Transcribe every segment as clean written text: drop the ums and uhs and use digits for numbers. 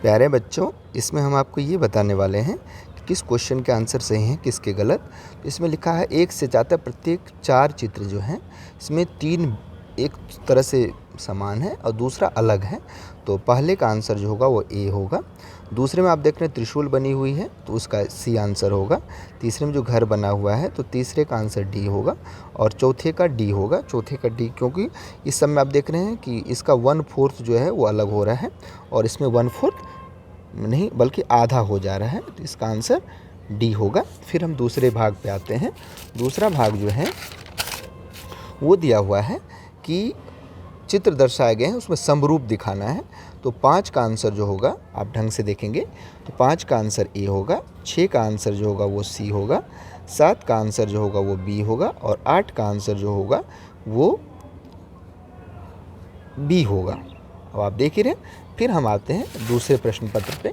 प्यारे बच्चों, इसमें हम आपको ये बताने वाले हैं कि किस क्वेश्चन के आंसर सही हैं, किसके गलत। इसमें लिखा है 1 से ज़्यादा प्रत्येक 4 चित्र जो हैं, इसमें 3 एक तरह से समान है और दूसरा अलग है। तो पहले का आंसर जो होगा वो ए होगा। दूसरे में आप देख रहे हैं त्रिशूल बनी हुई है, तो उसका सी आंसर होगा। तीसरे में जो घर बना हुआ है, तो तीसरे का आंसर डी होगा और चौथे का डी होगा। चौथे का डी, क्योंकि इस सब में आप देख रहे हैं कि इसका 1/4 जो है वो अलग हो रहा है और इसमें 1/4 नहीं बल्कि आधा हो जा रहा है, तो इसका आंसर डी होगा। फिर हम दूसरे भाग पे आते हैं। दूसरा भाग जो है वो दिया हुआ है कि चित्र दर्शाए गए हैं, उसमें समरूप दिखाना है। तो 5 का आंसर जो होगा, आप ढंग से देखेंगे तो 5 का आंसर ए होगा, 6 का आंसर जो होगा वो सी होगा, 7 का आंसर जो होगा वो बी होगा और 8 का आंसर जो होगा वो बी होगा। अब आप देख ही रहे हैं। फिर हम आते हैं दूसरे प्रश्न पत्र पे,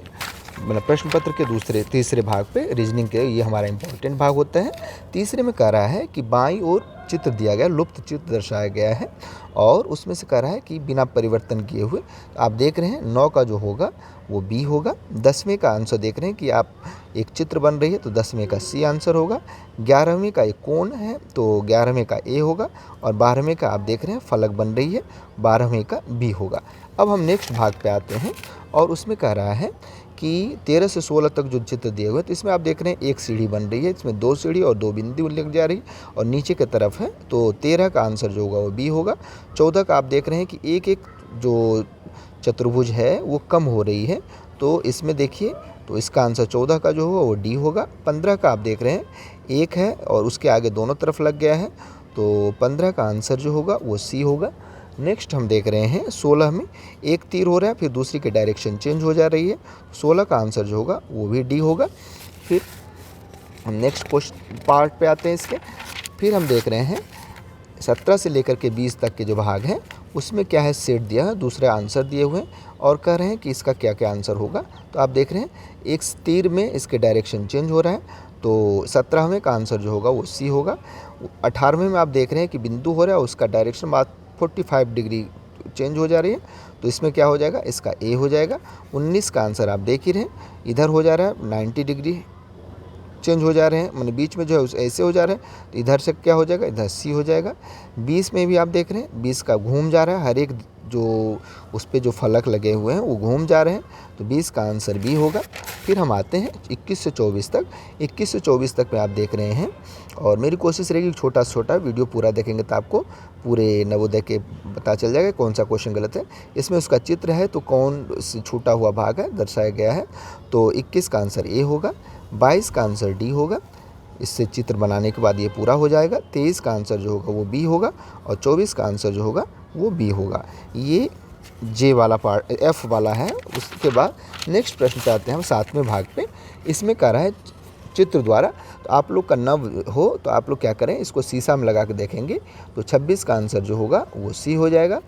मतलब प्रश्न पत्र के तीसरे भाग पे, रीजनिंग के, ये हमारा इंपॉर्टेंट भाग होता है। तीसरे में कह रहा है कि बाईं ओर चित्र दिया गया, लुप्त चित्र दर्शाया गया है और उसमें से कह रहा है कि बिना परिवर्तन किए हुए। तो आप देख रहे हैं 9 का जो होगा वो बी होगा। 10वें का आंसर देख रहे हैं कि आप एक चित्र बन रही है, तो 10वें का सी आंसर होगा। 11वें का एक कोण है, तो 11वें का ए होगा और 12वें का आप देख रहे हैं फलक बन रही है, 12वें का बी होगा। अब हम नेक्स्ट भाग पे आते हैं और उसमें कह रहा है कि 13 से 16 तक जो चित्र दिए हुए हैं, तो इसमें आप देख रहे हैं एक सीढ़ी बन रही है, इसमें 2 सीढ़ी और 2 बिंदु लग जा रही और नीचे की तरफ है, तो 13 का आंसर जो होगा वो बी होगा। 14 का आप देख रहे हैं कि एक एक जो चतुर्भुज है वो कम हो रही है, तो इसमें देखिए, तो इसका आंसर 14 का जो होगा वो डी होगा। 15 का आप देख रहे हैं एक है और उसके आगे दोनों तरफ लग गया है, तो 15 का आंसर जो होगा वो सी होगा। नेक्स्ट हम देख रहे हैं 16 में एक तीर हो रहा है, फिर दूसरी की डायरेक्शन चेंज हो जा रही है, 16 का आंसर जो होगा वो भी डी होगा। फिर हम नेक्स्ट क्वेश्चन पार्ट पे आते हैं इसके। फिर हम देख रहे हैं 17 से लेकर के 20 तक के जो भाग हैं उसमें क्या है, सेट दिया है, दूसरे आंसर दिए हुए हैं और कह रहे हैं कि इसका क्या क्या आंसर होगा। तो आप देख रहे हैं एक तीर में इसके डायरेक्शन चेंज हो रहा है, तो 17वें का आंसर जो होगा वो सी होगा। 18वें में आप देख रहे हैं कि बिंदु हो रहा है, उसका डायरेक्शन 45 डिग्री चेंज हो जा रही है, तो इसमें क्या हो जाएगा, इसका ए हो जाएगा। 19 का आंसर आप देख ही रहे हैं, इधर हो जा रहा है 90 डिग्री चेंज हो जा रहे हैं, मैंने बीच में जो है ऐसे हो जा रहे हैं, तो इधर से क्या हो जाएगा, इधर सी हो जाएगा। 20 में भी आप देख रहे हैं 20 का घूम जा रहा है, हर एक जो उस पर जो फलक लगे हुए हैं वो घूम जा रहे हैं, तो 20 का आंसर बी होगा। फिर हम आते हैं 21 से 24 तक। 21 से 24 तक में आप देख रहे हैं और मेरी कोशिश रहेगी छोटा से छोटा वीडियो पूरा देखेंगे तो आपको पूरे नवोदय के पता चल जाएगा कौन सा क्वेश्चन गलत है। इसमें उसका चित्र है, तो कौन से छूटा हुआ भाग है दर्शाया गया है, तो 21 का आंसर ए होगा। 22 का आंसर डी होगा, इससे चित्र बनाने के बाद ये पूरा हो जाएगा। 23 का आंसर जो होगा वो बी होगा और 24 का आंसर जो होगा वो बी होगा। ये जे वाला पार्ट एफ वाला है। उसके बाद नेक्स्ट प्रश्न पे आते हैं हम 7वें भाग पे। इसमें कह रहा है चित्र द्वारा, तो आप लोग का नव हो तो आप लोग क्या करें, इसको शीशा में लगा के देखेंगे, तो 26 का आंसर जो होगा वो सी हो जाएगा,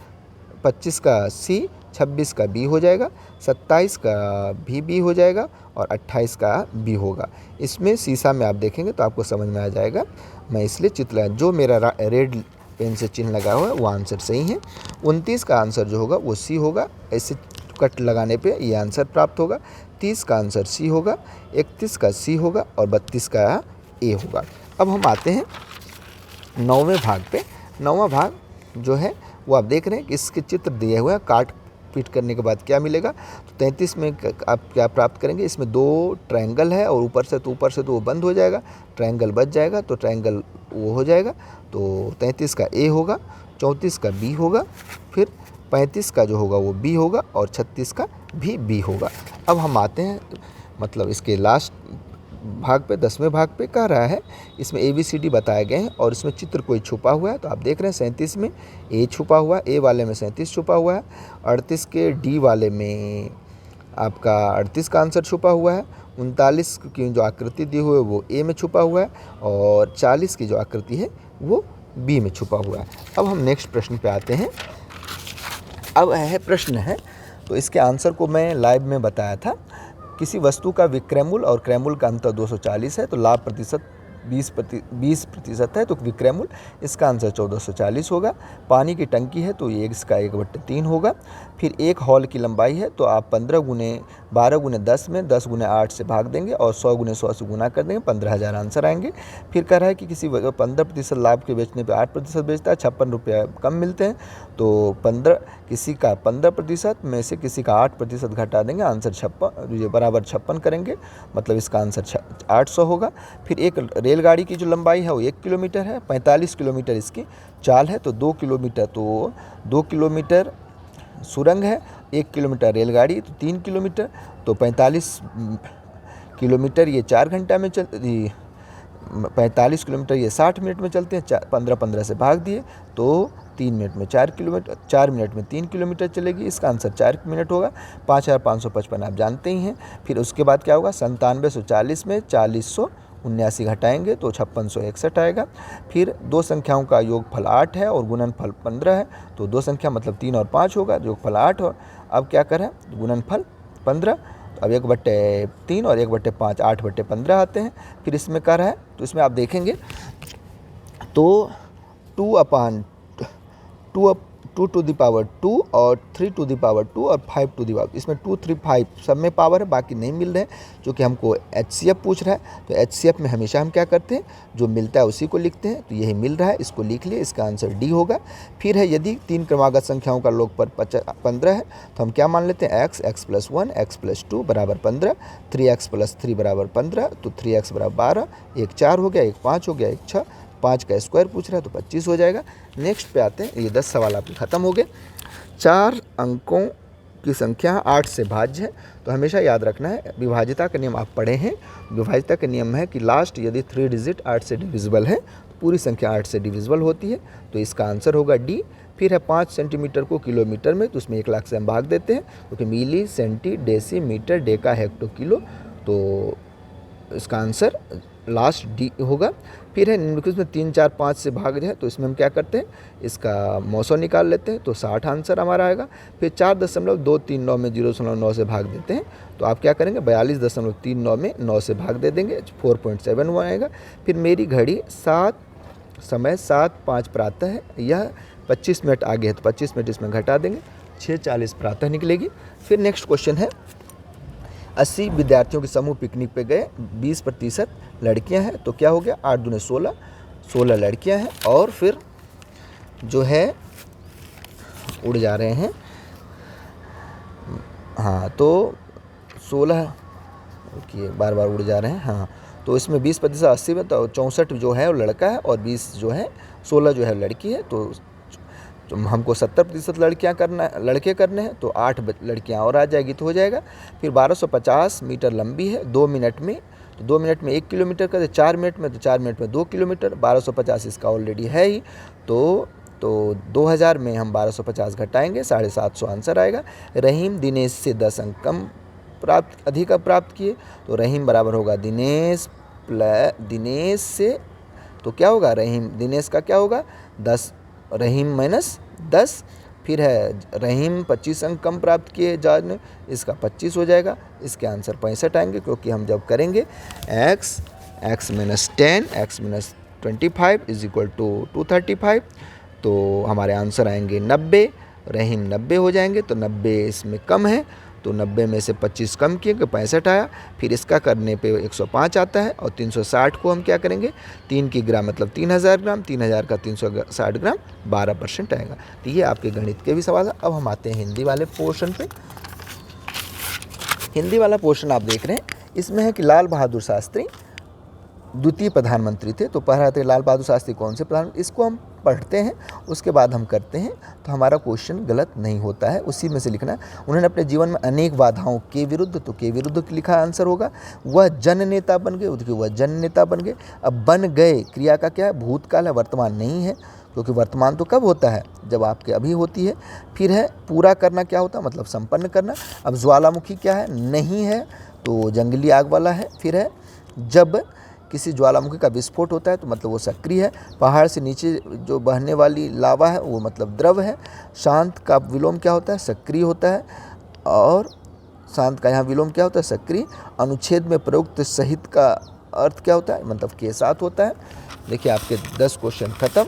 25 का सी, 26 का बी हो जाएगा, 27 का भी बी हो जाएगा और 28 का बी होगा। इसमें शीशा में आप देखेंगे तो आपको समझ में आ जाएगा। मैं इसलिए चित्र जो मेरा रेड पेन से चिन्ह लगा हुआ है वो आंसर सही है। 29 का आंसर जो होगा वो सी होगा, ऐसे कट लगाने पे ये आंसर प्राप्त होगा। 30 का आंसर सी होगा, 31 का सी होगा और 32 का ए होगा। अब हम आते हैं 9वें भाग पे। 9वां भाग जो है वो आप देख रहे हैं कि इसके चित्र दिए हुए हैं, काट पीट करने के बाद क्या मिलेगा, तो 33 में आप क्या प्राप्त करेंगे, इसमें 2 ट्रायंगल है और ऊपर से तो वो बंद हो जाएगा, ट्रायंगल बच जाएगा, तो ट्रायंगल वो हो जाएगा, तो 33 का ए होगा, 34 का बी होगा, फिर 35 का जो होगा वो बी होगा और 36 का भी बी होगा। अब हम आते हैं मतलब इसके लास्ट भाग पे, 10वें भाग पे कह रहा है इसमें ABCD बताए गए हैं और इसमें चित्र कोई छुपा हुआ है, तो आप देख रहे हैं 37 में ए छुपा हुआ है, ए वाले में 37 छुपा हुआ है, 38 के डी वाले में आपका 38 का आंसर छुपा हुआ है, 39 की जो आकृति दी हुई है वो ए में छुपा हुआ है और 40 की जो आकृति है वो बी में छुपा हुआ है। अब हम नेक्स्ट प्रश्न पे आते हैं। अब प्रश्न है, तो इसके आंसर को मैं लाइव में बताया था। किसी वस्तु का विक्रय मूल्य और क्रय मूल्य का अंतर 240 है, तो लाभ प्रतिशत 20% है तो विक्रय मूल्य, इसका आंसर 1440 होगा। पानी की टंकी है तो ये इसका 1/3 होगा। फिर एक हॉल की लंबाई है तो आप 15 × 12 × 10 में 10 × 8 से भाग देंगे और 100 × 100 से गुना कर देंगे, 15,000 आंसर आएंगे। फिर कह रहा है कि किसी 15% लाभ के बेचने पे 8% बेचता है, 56 रुपये कम मिलते हैं, तो किसी का 15% में से किसी का 8% घटा देंगे, आंसर 56 बराबर 56 करेंगे, मतलब इसका आंसर 800 होगा। फिर एक रेलगाड़ी की जो लंबाई है वो 1 किलोमीटर है, 45 किलोमीटर इसकी चाल है, तो 2 किलोमीटर सुरंग है, 1 किलोमीटर रेलगाड़ी तो 3 किलोमीटर, तो 45 किलोमीटर ये 4 घंटा में 45 किलोमीटर ये 60 मिनट में चलते हैं, 15 से भाग दिए तो 3 मिनट में 4 किलोमीटर, 4 मिनट में 3 किलोमीटर चलेगी, इसका आंसर 4 मिनट होगा। 5555 आप जानते ही हैं। फिर उसके बाद क्या होगा, 9740 में 4079 घटाएंगे तो 5661 आएगा। फिर दो संख्याओं का योगफल 8 है और गुणनफल 15 है, तो दो संख्या मतलब 3 और 5 होगा, योगफल 8 हो। अब क्या करें, गुणनफल 15, अब 1/3 और 1/5 8/15 आते हैं। फिर इसमें क्या रहा है, तो इसमें आप देखेंगे तो 2 टू द पावर 2 और 3 टू द पावर 2 और 5 टू द पावर, इसमें 2 3 5 सब में पावर है, बाकी नहीं मिल रहे हैं, जो कि हमको HCF पूछ रहा है। तो HCF में हमेशा हम क्या करते हैं, जो मिलता है उसी को लिखते हैं, तो यही मिल रहा है, इसको लिख लिए, इसका आंसर D होगा। फिर है यदि 3 क्रमागत संख्याओं का लोगफल 15 है तो हम क्या मान लेते हैं, x + 1 x + 2 बराबर 15, 3x + 3 बराबर 15, तो 3x बराबर 12, एक 4 हो गया, एक 5 हो गया, एक 6, 5 का स्क्वायर पूछ रहा है तो 25 हो जाएगा। नेक्स्ट पे आते हैं, ये 10 सवाल आपके ख़त्म हो गए। 4 अंकों की संख्या 8 से भाज्य है, तो हमेशा याद रखना है, विभाज्यता का नियम आप पढ़े हैं। विभाज्यता का नियम है कि लास्ट यदि 3 डिजिट 8 से डिविजिबल है तो पूरी संख्या 8 से डिविजिबल होती है, तो इसका आंसर होगा D। फिर है 5 सेंटीमीटर को किलोमीटर में, तो उसमें 1 लाख से हम भाग देते हैं, क्योंकि milli, centi, deci, metre, deca, hecto, kilo, तो इसका आंसर लास्ट D होगा। फिर है निम्नलिखित में 3 4 5 से भाग जाए, तो इसमें हम क्या करते हैं, इसका मौसों निकाल लेते हैं, तो 60 आंसर हमारा आएगा। फिर 4.239 में 0.9 से भाग देते हैं, तो आप क्या करेंगे, 42.39 में 9 से भाग दे देंगे, 4.71 आएगा। फिर मेरी घड़ी समय 7:05 प्रातः है, यह 25 मिनट आगे है, तो 25 मिनट इसमें घटा देंगे, 6:40 प्रातः निकलेगी। फिर नेक्स्ट क्वेश्चन है, 80 विद्यार्थियों के समूह पिकनिक पे गए, 20% लड़कियां हैं, तो क्या हो गया, 8 दूने 16, 16 लड़कियां हैं, और फिर जो है उड़ जा रहे हैं, हाँ तो 16 रुकिए, बार बार उड़ जा रहे हैं, हाँ तो इसमें 20% 80 में तो 64 जो है वो लड़का है और 20 जो है 16 जो है लड़की है, तो हमको 70% लड़के करने हैं, तो 8 लड़कियां और आ जाएगी तो हो जाएगा। फिर 1250 मीटर लंबी है, 2 मिनट में, तो 2 मिनट में 1 किलोमीटर करते, 4 मिनट में, तो 4 मिनट में 2 किलोमीटर, 1250 इसका ऑलरेडी है ही, तो 2000 में हम 1250 घटाएंगे, 750 आंसर आएगा। रहीम दिनेश से 10 अंक अधिक प्राप्त किए, तो रहीम बराबर होगा दिनेश से, तो क्या होगा, दिनेश का क्या होगा 10, रहीम -10। फिर है रहीम 25 अंक कम प्राप्त किए जॉर्ज ने, इसका 25 हो जाएगा, इसके आंसर 65 आएंगे, क्योंकि हम जब करेंगे x -10 x -25 = 235, तो हमारे आंसर आएंगे 90, रहीम 90 हो जाएंगे, तो 90 इसमें कम है, तो 90 में से 25 कम किए तो 65 आया। फिर इसका करने पे 105 आता है, और 360 को हम क्या करेंगे, 3 की ग्राम मतलब 3000 ग्राम, 3000 का 360 ग्राम 12% आएगा। तो ये आपके गणित के भी सवाल है। अब हम आते हैं हिंदी वाले पोर्शन पे। हिंदी वाला पोर्शन आप देख रहे हैं, इसमें है कि लाल बहादुर शास्त्री द्वितीय प्रधानमंत्री थे, तो पहला थे लाल बहादुर शास्त्री कौन से प्रधानमंत्री, इसको हम पढ़ते हैं, उसके बाद हम करते हैं, तो हमारा क्वेश्चन गलत नहीं होता है, उसी में से लिखना है। उन्होंने अपने जीवन में अनेक बाधाओं के विरुद्ध, तो के विरुद्ध लिखा आंसर होगा। वह जन नेता बन गए, देखिए वह जन नेता बन गए। अब बन गए क्रिया का क्या है, भूतकाल है, वर्तमान नहीं है, क्योंकि वर्तमान तो कब होता है, जब आपके अभी होती है। फिर है पूरा करना क्या होता है, मतलब संपन्न करना। अब ज्वालामुखी क्या है, नहीं है, तो जंगली आग वाला है। फिर है जब किसी ज्वालामुखी का विस्फोट होता है तो मतलब वो सक्रिय है। पहाड़ से नीचे जो बहने वाली लावा है वो मतलब द्रव है। शांत का विलोम क्या होता है, सक्रिय होता है, और शांत का यहाँ विलोम क्या होता है, सक्रिय। अनुच्छेद में प्रयुक्त सहित का अर्थ क्या होता है, मतलब के साथ होता है। देखिए आपके 10 क्वेश्चन खत्म।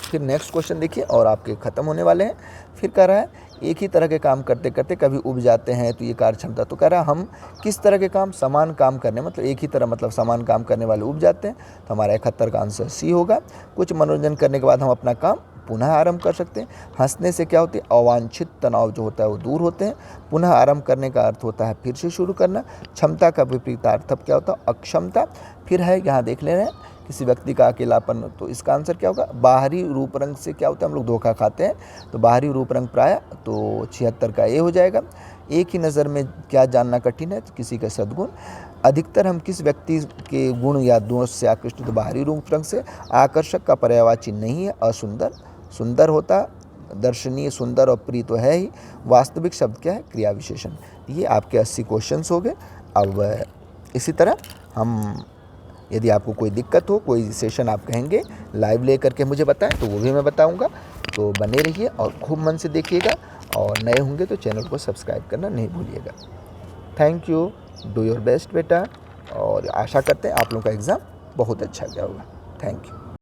फिर नेक्स्ट क्वेश्चन देखिए और आपके ख़त्म होने वाले हैं। फिर कह रहा है एक ही तरह के काम करते करते कभी उब जाते हैं तो ये कार्य क्षमता। तो कह रहा है हम किस तरह के काम, समान काम करने, मतलब एक ही तरह, मतलब समान काम करने वाले उब जाते हैं। तो हमारा 71 का आंसर सी होगा। कुछ मनोरंजन करने के बाद हम अपना काम पुनः आरंभ कर सकते हैं। हंसने से क्या होती है, अवांछित तनाव जो होता है वो दूर होते हैं। पुनः आरंभ करने का अर्थ होता है फिर से शुरू करना। क्षमता का विपरीतार्थ क्या होता है, अक्षमता। फिर है यहाँ देख ले रहे हैं किसी व्यक्ति का अकेलापन, तो इसका आंसर क्या होगा, बाहरी रूप रंग से क्या होता है हम लोग धोखा खाते हैं, तो बाहरी रूप रंग प्राय, तो 76 का ए हो जाएगा। एक ही नज़र में क्या जानना कठिन है, तो किसी का सद्गुण। अधिकतर हम किस व्यक्ति के गुण या दोष से आकृष्ट, तो बाहरी रूप रंग से। आकर्षक का पर्यायवाची नहीं है, असुंदर। सुंदर होता, दर्शनीय, सुंदर और प्रिय तो है ही। वास्तविक शब्द क्या है, क्रिया विशेषण। ये आपके 80 क्वेश्चंस हो गए। अब इसी तरह हम, यदि आपको कोई दिक्कत हो, कोई सेशन आप कहेंगे लाइव ले करके मुझे बताएं तो वो भी मैं बताऊंगा। तो बने रहिए और खूब मन से देखिएगा, और नए होंगे तो चैनल को सब्सक्राइब करना नहीं भूलिएगा। Thank you, do your best बेटा, और आशा करते हैं आप लोगों का एग्ज़ाम बहुत अच्छा गया होगा। Thank you.